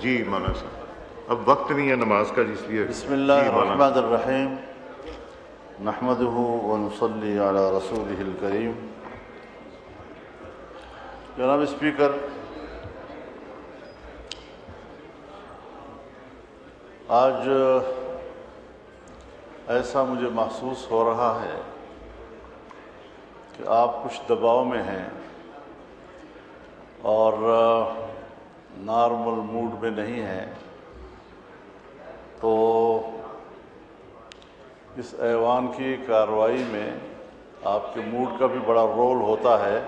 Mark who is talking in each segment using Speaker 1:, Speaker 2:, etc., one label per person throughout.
Speaker 1: جی مولانا صاحب، اب وقت نہیں ہے نماز کا، اس لیے
Speaker 2: بسم اللہ الرحمن الرحیم، نحمدہ ونصلی علی رسولہ الکریم۔ جناب اسپیکر، آج ایسا مجھے محسوس ہو رہا ہے کہ آپ کچھ دباؤ میں ہیں اور نارمل موڈ میں نہیں ہیں، تو اس ایوان کی کارروائی میں آپ کے موڈ کا بھی بڑا رول ہوتا ہے۔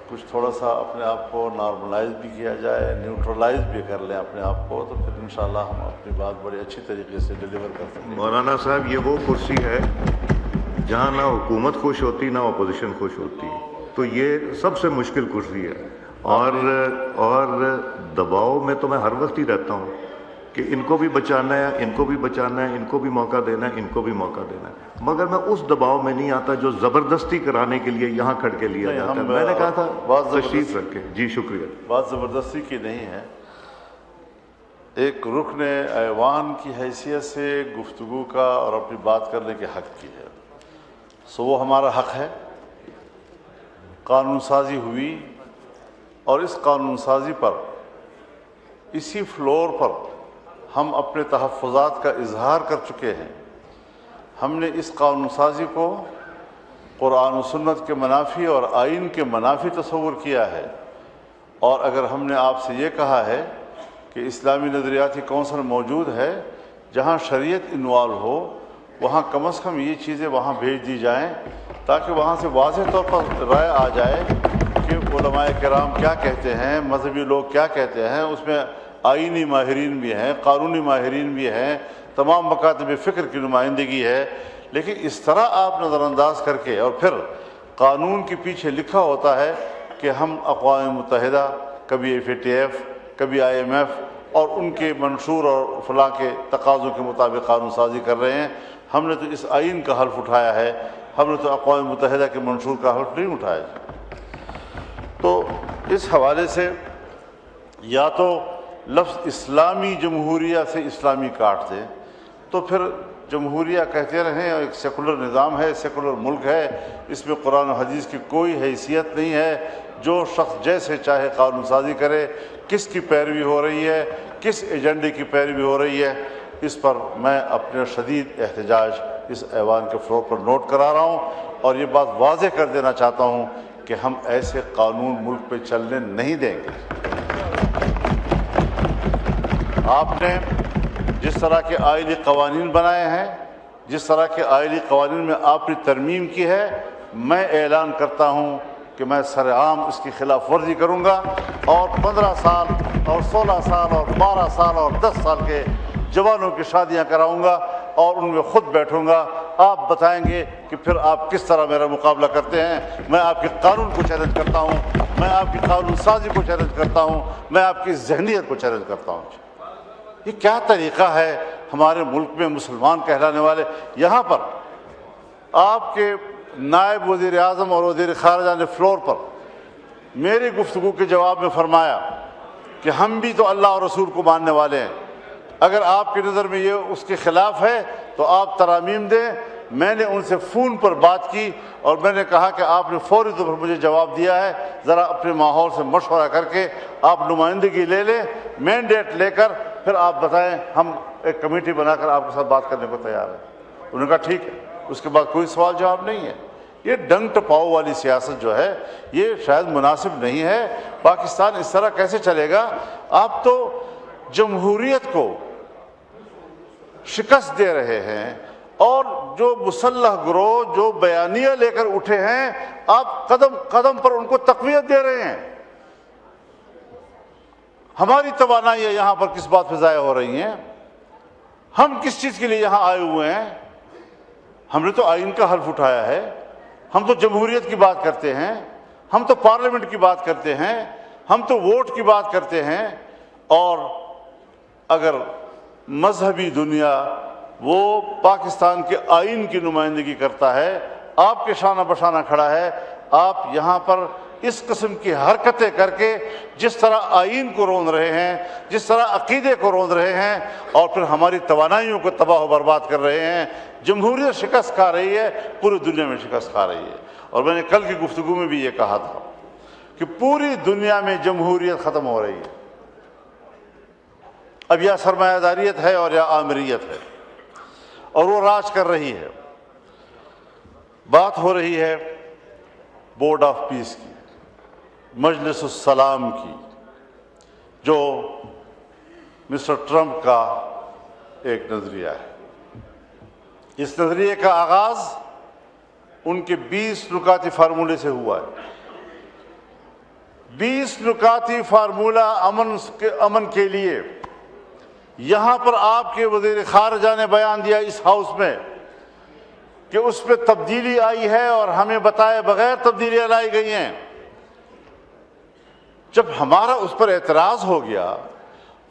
Speaker 2: کچھ تھوڑا سا اپنے آپ کو نارملائز بھی کیا جائے، نیوٹرلائز بھی کر لیں اپنے آپ کو، تو پھر انشاءاللہ ہم اپنی بات بڑی اچھی طریقے سے ڈیلیور کر سکیں۔
Speaker 1: مولانا صاحب، یہ وہ کرسی ہے جہاں نہ حکومت خوش ہوتی نہ اپوزیشن خوش ہوتی، تو یہ سب سے مشکل کرسی ہے، اور دباؤ میں تو میں ہر وقت ہی رہتا ہوں کہ ان کو بھی بچانا ہے، ان کو بھی بچانا ہے، ان کو بھی موقع دینا ہے، ان کو بھی موقع دینا ہے، مگر میں اس دباؤ میں نہیں آتا جو زبردستی کرانے کے لیے یہاں کھڑ کے لیا جاتا ہے۔ میں نے کہا تھا تشریف رکھیں۔ جی شکریہ۔
Speaker 2: بات زبردستی کی نہیں ہے، ایک رکن ایوان کی حیثیت سے گفتگو کا اور اپنی بات کرنے کے حق کی ہے، سو وہ ہمارا حق ہے۔ قانون سازی ہوئی اور اس قانون سازی پر، اسی فلور پر ہم اپنے تحفظات کا اظہار کر چکے ہیں۔ ہم نے اس قانون سازی کو قرآن و سنت کے منافی اور آئین کے منافی تصور کیا ہے، اور اگر ہم نے آپ سے یہ کہا ہے کہ اسلامی نظریاتی کونسل موجود ہے جہاں شریعت انوالو ہو، وہاں کم از کم یہ چیزیں وہاں بھیج دی جائیں تاکہ وہاں سے واضح طور پر رائے آ جائے کہ علماء کرام کیا کہتے ہیں، مذہبی لوگ کیا کہتے ہیں۔ اس میں آئینی ماہرین بھی ہیں، قانونی ماہرین بھی ہیں، تمام مکاتب فکر کی نمائندگی ہے، لیکن اس طرح آپ نظر انداز کر کے اور پھر قانون کے پیچھے لکھا ہوتا ہے کہ ہم اقوام متحدہ، کبھی FATF، کبھی IMF اور ان کے منشور اور فلاں کے تقاضوں کے مطابق قانون سازی کر رہے ہیں۔ ہم نے تو اس آئین کا حلف اٹھایا ہے، ہم نے تو اقوام متحدہ کے منشور کا حلف نہیں اٹھایا۔ تو اس حوالے سے یا تو لفظ اسلامی جمہوریہ سے اسلامی کاٹ دیں، تو پھر جمہوریہ کہتے رہیں، ایک سیکولر نظام ہے، سیکولر ملک ہے، اس میں قرآن و حدیث کی کوئی حیثیت نہیں ہے، جو شخص جیسے چاہے قانون سازی کرے۔ کس کی پیروی ہو رہی ہے، کس ایجنڈے کی پیروی ہو رہی ہے، اس پر میں اپنے شدید احتجاج اس ایوان کے فلور پر نوٹ کرا رہا ہوں، اور یہ بات واضح کر دینا چاہتا ہوں کہ ہم ایسے قانون ملک پہ چلنے نہیں دیں گے۔ آپ نے جس طرح کے آئینی قوانین بنائے ہیں، جس طرح کے آئینی قوانین میں آپ نے ترمیم کی ہے، میں اعلان کرتا ہوں کہ میں سرعام اس کی خلاف ورزی کروں گا، اور 15 سال اور 16 سال اور 12 سال اور 10 سال کے جوانوں کی شادیاں کراؤں گا اور ان میں خود بیٹھوں گا۔ آپ بتائیں گے کہ پھر آپ کس طرح میرا مقابلہ کرتے ہیں۔ میں آپ کے قانون کو چیلنج کرتا ہوں، میں آپ کی قانون سازی کو چیلنج کرتا ہوں، میں آپ کی ذہنیت کو چیلنج کرتا ہوں۔ یہ کیا طریقہ ہے ہمارے ملک میں مسلمان کہلانے والے؟ یہاں پر آپ کے نائب وزیر اعظم اور وزیر خارجہ نے فلور پر میری گفتگو کے جواب میں فرمایا کہ ہم بھی تو اللہ اور رسول کو ماننے والے ہیں، اگر آپ کی نظر میں یہ اس کے خلاف ہے تو آپ ترامیم دیں۔ میں نے ان سے فون پر بات کی اور میں نے کہا کہ آپ نے فوری طور پر مجھے جواب دیا ہے، ذرا اپنے ماحول سے مشورہ کر کے آپ نمائندگی لے لیں، مینڈیٹ لے کر پھر آپ بتائیں، ہم ایک کمیٹی بنا کر آپ کے ساتھ بات کرنے کو تیار ہیں۔ انہوں نے کہا ٹھیک ہے۔ اس کے بعد کوئی سوال جواب نہیں ہے۔ یہ ڈنگ ٹپاؤ والی سیاست جو ہے یہ شاید مناسب نہیں ہے۔ پاکستان اس طرح کیسے چلے گا؟ آپ تو جمہوریت کو شکست دے رہے ہیں، اور جو مسلح گروہ جو بیانیہ لے کر اٹھے ہیں، آپ قدم قدم پر ان کو تقویت دے رہے ہیں۔ ہماری توانائیاں یہاں پر کس بات پہ ضائع ہو رہی ہیں؟ ہم کس چیز کے لیے یہاں آئے ہوئے ہیں؟ ہم نے تو آئین کا حلف اٹھایا ہے، ہم تو جمہوریت کی بات کرتے ہیں، ہم تو پارلیمنٹ کی بات کرتے ہیں، ہم تو ووٹ کی بات کرتے ہیں، اور اگر مذہبی دنیا وہ پاکستان کے آئین کی نمائندگی کرتا ہے، آپ کے شانہ بشانہ کھڑا ہے، آپ یہاں پر اس قسم کی حرکتیں کر کے جس طرح آئین کو روند رہے ہیں، جس طرح عقیدے کو روند رہے ہیں اور پھر ہماری توانائیوں کو تباہ و برباد کر رہے ہیں، جمہوریت شکست کھا رہی ہے، پوری دنیا میں شکست کھا رہی ہے۔ اور میں نے کل کی گفتگو میں بھی یہ کہا تھا کہ پوری دنیا میں جمہوریت ختم ہو رہی ہے، اب یا سرمایہ داریت ہے اور یا آمریت ہے، اور وہ راج کر رہی ہے۔ بات ہو رہی ہے بورڈ آف پیس کی، مجلس السلام کی، جو مسٹر ٹرمپ کا ایک نظریہ ہے۔ اس نظریے کا آغاز ان کے 20 نکاتی فارمولے سے ہوا ہے۔ 20 نکاتی فارمولہ امن کے لیے یہاں پر آپ کے وزیر خارجہ نے بیان دیا اس ہاؤس میں کہ اس پہ تبدیلی آئی ہے اور ہمیں بتائے بغیر تبدیلیاں لائی گئی ہیں۔ جب ہمارا اس پر اعتراض ہو گیا،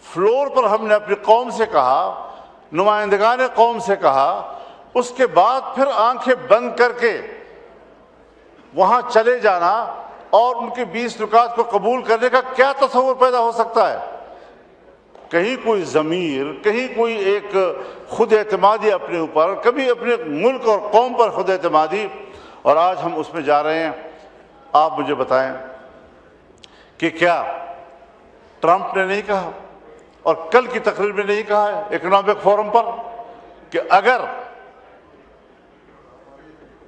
Speaker 2: فلور پر ہم نے اپنی قوم سے کہا، نمائندگان قوم سے کہا، اس کے بعد پھر آنکھیں بند کر کے وہاں چلے جانا اور ان کے 20 نکات کو قبول کرنے کا کیا تصور پیدا ہو سکتا ہے؟ کہیں کوئی ضمیر، کہیں کوئی ایک خود اعتمادی اپنے اوپر، کبھی اپنے ملک اور قوم پر خود اعتمادی، اور آج ہم اس میں جا رہے ہیں۔ آپ مجھے بتائیں کہ کیا ٹرمپ نے نہیں کہا اور کل کی تقریر میں نہیں کہا ہے اکنامک فورم پر کہ اگر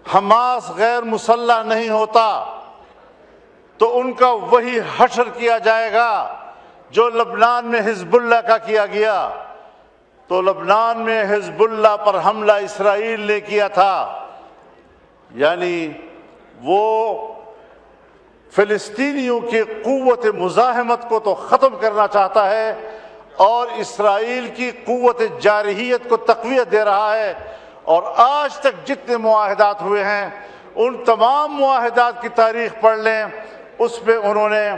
Speaker 2: حماس غیر مسلح نہیں ہوتا تو ان کا وہی حشر کیا جائے گا جو لبنان میں حزب اللہ کا کیا گیا؟ تو لبنان میں حزب اللہ پر حملہ اسرائیل نے کیا تھا، یعنی وہ فلسطینیوں کی قوت مزاحمت کو تو ختم کرنا چاہتا ہے اور اسرائیل کی قوت جارحیت کو تقویت دے رہا ہے۔ اور آج تک جتنے معاہدات ہوئے ہیں ان تمام معاہدات کی تاریخ پڑھ لیں، اس میں انہوں نے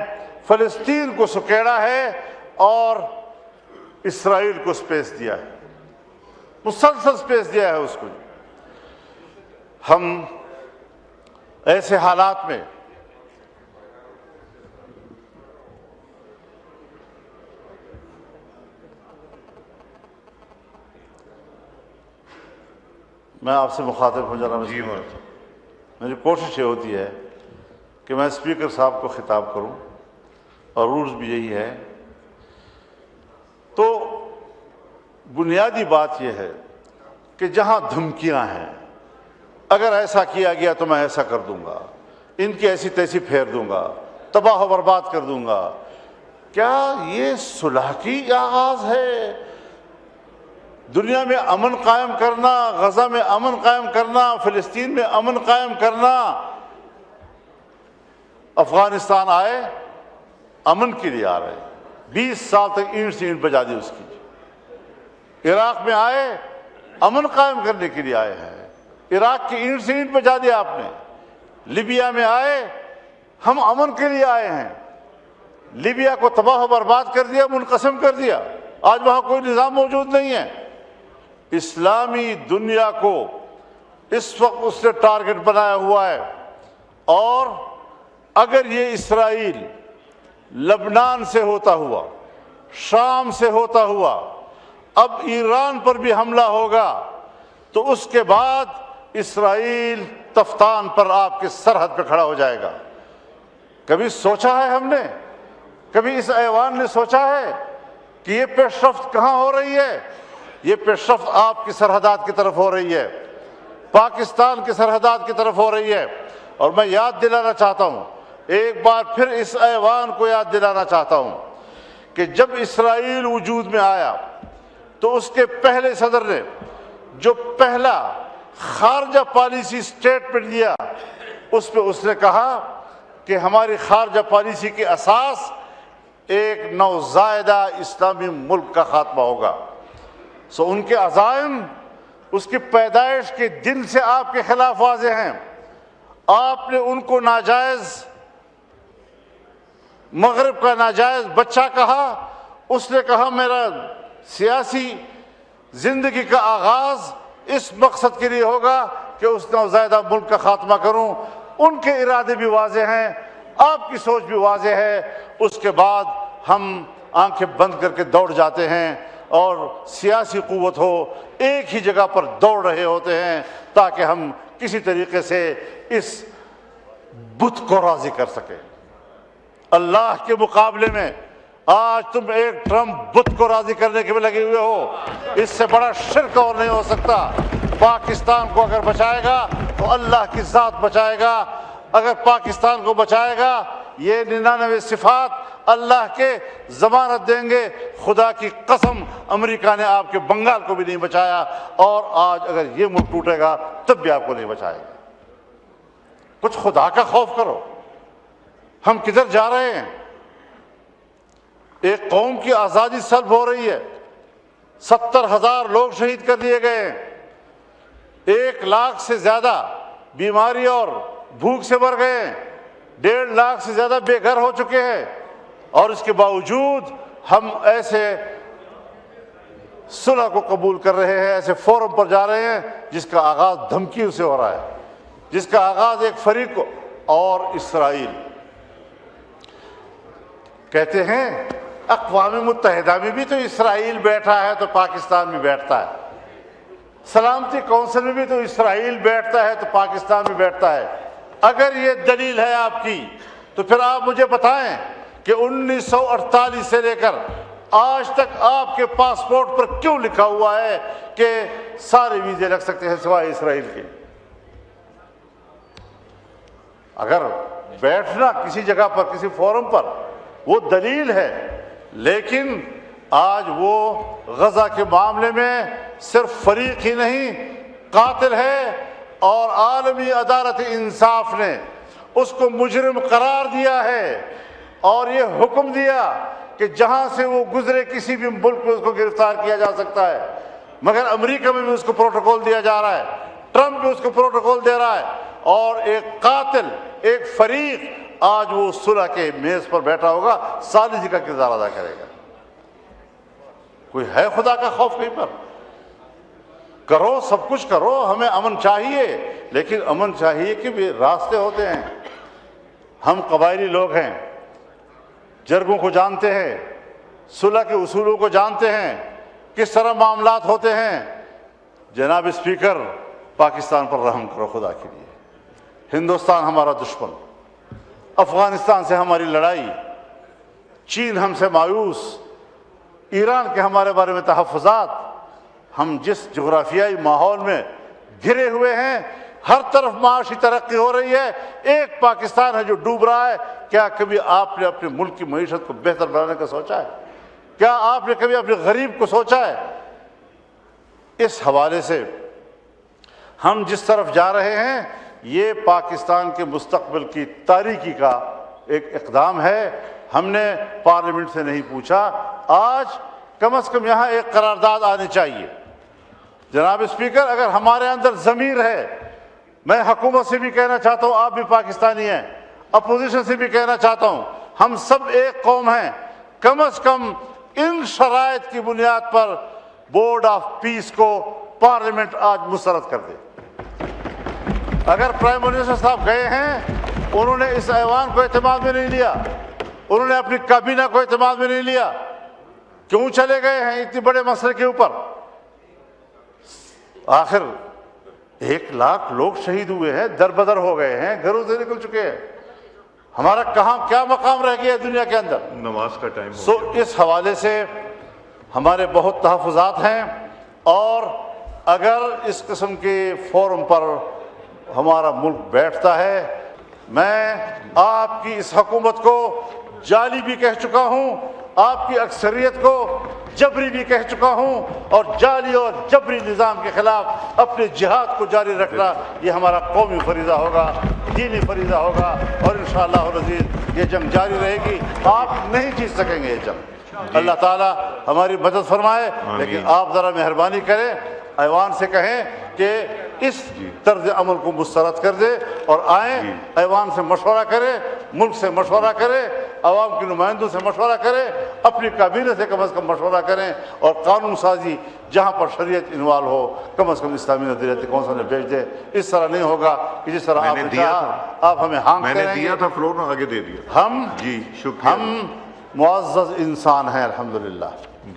Speaker 2: فلسطین کو سکیڑا ہے اور اسرائیل کو سپیس دیا ہے، مسلسل سپیس دیا ہے اس کو۔ ہم ایسے حالات میں میں آپ سے مخاطب ہو جانا میری کوشش یہ ہوتی ہے کہ میں اسپیکر صاحب کو خطاب کروں اور رولز بھی یہی ہے۔ تو بنیادی بات یہ ہے کہ جہاں دھمکیاں ہیں، اگر ایسا کیا گیا تو میں ایسا کر دوں گا، ان کی ایسی تیسی پھیر دوں گا، تباہ و برباد کر دوں گا، کیا یہ صلح کی آغاز ہے؟ دنیا میں امن قائم کرنا، غزہ میں امن قائم کرنا، فلسطین میں امن قائم کرنا۔ افغانستان آئے امن کے لیے آ رہے، 20 سال تک اینٹ سے اینٹ بجا دی اس کی۔ عراق میں آئے امن قائم کرنے کے لیے آئے ہیں، عراق کی اینٹ سے اینٹ بجا دیا آپ نے۔ لیبیا میں آئے ہم امن کے لیے آئے ہیں، لیبیا کو تباہ و برباد کر دیا، منقسم کر دیا، آج وہاں کوئی نظام موجود نہیں ہے۔ اسلامی دنیا کو اس وقت اس نے ٹارگٹ بنایا ہوا ہے، اور اگر یہ اسرائیل لبنان سے ہوتا ہوا، شام سے ہوتا ہوا، اب ایران پر بھی حملہ ہوگا تو اس کے بعد اسرائیل تفتان پر آپ کے سرحد پہ کھڑا ہو جائے گا۔ کبھی سوچا ہے ہم نے، کبھی اس ایوان نے سوچا ہے کہ یہ پیش رفت کہاں ہو رہی ہے؟ یہ پیش رفت آپ کی سرحدات کی طرف ہو رہی ہے، پاکستان کی سرحدات کی طرف ہو رہی ہے۔ اور میں یاد دلانا چاہتا ہوں، ایک بار پھر اس ایوان کو یاد دلانا چاہتا ہوں کہ جب اسرائیل وجود میں آیا تو اس کے پہلے صدر نے جو پہلا خارجہ پالیسی سٹیٹمنٹ دیا، اس پہ اس نے کہا کہ ہماری خارجہ پالیسی کی اساس ایک نوزائیدہ اسلامی ملک کا خاتمہ ہوگا۔ سو ان کے عزائم اس کی پیدائش کے دن سے آپ کے خلاف واضح ہیں۔ آپ نے ان کو ناجائز، مغرب کا ناجائز بچہ کہا، اس نے کہا میرا سیاسی زندگی کا آغاز اس مقصد کے لیے ہوگا کہ اس نوزائیدہ ملک کا خاتمہ کروں۔ ان کے ارادے بھی واضح ہیں، آپ کی سوچ بھی واضح ہے، اس کے بعد ہم آنکھیں بند کر کے دوڑ جاتے ہیں اور سیاسی قوت ہو ایک ہی جگہ پر دوڑ رہے ہوتے ہیں تاکہ ہم کسی طریقے سے اس بت کو راضی کر سکیں۔ اللہ کے مقابلے میں آج تم ایک ٹرمپ بت کو راضی کرنے کے میں لگے ہوئے ہو، اس سے بڑا شرک اور نہیں ہو سکتا۔ پاکستان کو اگر بچائے گا تو اللہ کی ذات بچائے گا، اگر پاکستان کو بچائے گا یہ 99 صفات اللہ کے ضمانت دیں گے۔ خدا کی قسم امریکہ نے آپ کے بنگال کو بھی نہیں بچایا، اور آج اگر یہ ملک ٹوٹے گا تب بھی آپ کو نہیں بچائے گا۔ کچھ خدا کا خوف کرو، ہم کدھر جا رہے ہیں؟ ایک قوم کی آزادی سلب ہو رہی ہے، 70,000 لوگ شہید کر دیے گئے ہیں، 1 لاکھ سے زیادہ بیماری اور بھوک سے مر گئے ہیں، 1.5 لاکھ سے زیادہ بے گھر ہو چکے ہیں، اور اس کے باوجود ہم ایسے صلح کو قبول کر رہے ہیں، ایسے فورم پر جا رہے ہیں جس کا آغاز دھمکیوں سے ہو رہا ہے، جس کا آغاز ایک فریق کو۔ اور اسرائیل کہتے ہیں اقوام متحدہ میں بھی تو اسرائیل بیٹھا ہے تو پاکستان میں بیٹھتا ہے، سلامتی کونسل میں بھی تو اسرائیل بیٹھتا ہے تو پاکستان میں بیٹھتا ہے۔ اگر یہ دلیل ہے آپ کی تو پھر آپ مجھے بتائیں کہ 1948 سے لے کر آج تک آپ کے پاسپورٹ پر کیوں لکھا ہوا ہے کہ سارے ویزے لگ سکتے ہیں سوائے اسرائیل کے؟ اگر بیٹھنا کسی جگہ پر کسی فورم پر وہ دلیل ہے، لیکن آج وہ غزہ کے معاملے میں صرف فریق ہی نہیں قاتل ہے، اور عالمی عدالت انصاف نے اس کو مجرم قرار دیا ہے اور یہ حکم دیا کہ جہاں سے وہ گزرے کسی بھی ملک میں اس کو گرفتار کیا جا سکتا ہے۔ مگر امریکہ میں بھی اس کو پروٹوکول دیا جا رہا ہے، ٹرمپ بھی اس کو پروٹوکول دے رہا ہے، اور ایک قاتل، ایک فریق آج وہ صلح کے میز پر بیٹھا ہوگا، ثالثی کا کردار ادا کرے گا۔ کوئی ہے خدا کا خوف کہیں پر؟ کرو، سب کچھ کرو، ہمیں امن چاہیے، لیکن امن چاہیے کہ بھی راستے ہوتے ہیں۔ ہم قبائلی لوگ ہیں، جرگوں کو جانتے ہیں، صلح کے اصولوں کو جانتے ہیں، کس طرح معاملات ہوتے ہیں۔ جناب اسپیکر، پاکستان پر رحم کرو خدا کے لیے۔ ہندوستان ہمارا دشمن، افغانستان سے ہماری لڑائی، چین ہم سے مایوس، ایران کے ہمارے بارے میں تحفظات، ہم جس جغرافیائی ماحول میں گھرے ہوئے ہیں، ہر طرف معاشی ترقی ہو رہی ہے، ایک پاکستان ہے جو ڈوب رہا ہے۔ کیا کبھی آپ نے اپنے ملک کی معیشت کو بہتر بنانے کا سوچا ہے؟ کیا آپ نے کبھی اپنے غریب کو سوچا ہے؟ اس حوالے سے ہم جس طرف جا رہے ہیں یہ پاکستان کے مستقبل کی تاریکی کا ایک اقدام ہے۔ ہم نے پارلیمنٹ سے نہیں پوچھا، آج کم از کم یہاں ایک قرارداد آنی چاہیے۔ جناب اسپیکر، اگر ہمارے اندر ضمیر ہے، میں حکومت سے بھی کہنا چاہتا ہوں، آپ بھی پاکستانی ہیں، اپوزیشن سے بھی کہنا چاہتا ہوں، ہم سب ایک قوم ہیں، کم از کم ان شرائط کی بنیاد پر بورڈ آف پیس کو پارلیمنٹ آج مسترد کر دے۔ اگر پرائم منسٹر صاحب گئے ہیں، انہوں نے اس ایوان کو اعتماد میں نہیں لیا، انہوں نے اپنی کابینہ کو اعتماد میں نہیں لیا، کیوں چلے گئے ہیں اتنے بڑے مسئلے کے اوپر؟ آخر 1 لاکھ لوگ شہید ہوئے ہیں، در بدر ہو گئے ہیں، گھروں سے نکل چکے ہیں، ہمارا کہاں کیا مقام رہ گیا ہے دنیا کے اندر؟
Speaker 1: نماز کا ٹائم ہو گیا۔
Speaker 2: اس حوالے سے ہمارے بہت تحفظات ہیں، اور اگر اس قسم کے فورم پر ہمارا ملک بیٹھتا ہے، میں آپ کی اس حکومت کو جعلی بھی کہہ چکا ہوں، آپ کی اکثریت کو جبری بھی کہہ چکا ہوں، اور جعلی اور جبری نظام کے خلاف اپنے جہاد کو جاری رکھنا یہ ہمارا قومی فریضہ ہوگا، دینی فریضہ ہوگا، اور انشاءاللہ العزیز یہ جنگ جاری رہے گی، آپ نہیں جیت سکیں گے یہ جنگ۔ اللہ تعالیٰ ہماری مدد فرمائے، لیکن آپ ذرا مہربانی کریں، ایوان سے کہیں کہ اس طرز عمل کو مسترد کر دے، اور آئیں ایوان سے مشورہ کریں، ملک سے مشورہ کریں، عوام کے نمائندوں سے مشورہ کریں، اپنی کابینہ سے کم از کم مشورہ کریں، اور قانون سازی جہاں پر شریعت انوالو ہو کم از کم اسلامی نظریاتی کونسل میں بھیج دیں۔ اس طرح نہیں ہوگا کہ جس طرح آپ
Speaker 1: میں
Speaker 2: نے
Speaker 1: نے دیا
Speaker 2: کہا آپ ہمیں ہانکتے
Speaker 1: میں نے
Speaker 2: رہیں گے۔
Speaker 1: دیا تھا فلور میں، آگے دے دیا۔
Speaker 2: ہم
Speaker 1: جی شکریہ۔
Speaker 2: معزز انسان ہیں الحمدللہ۔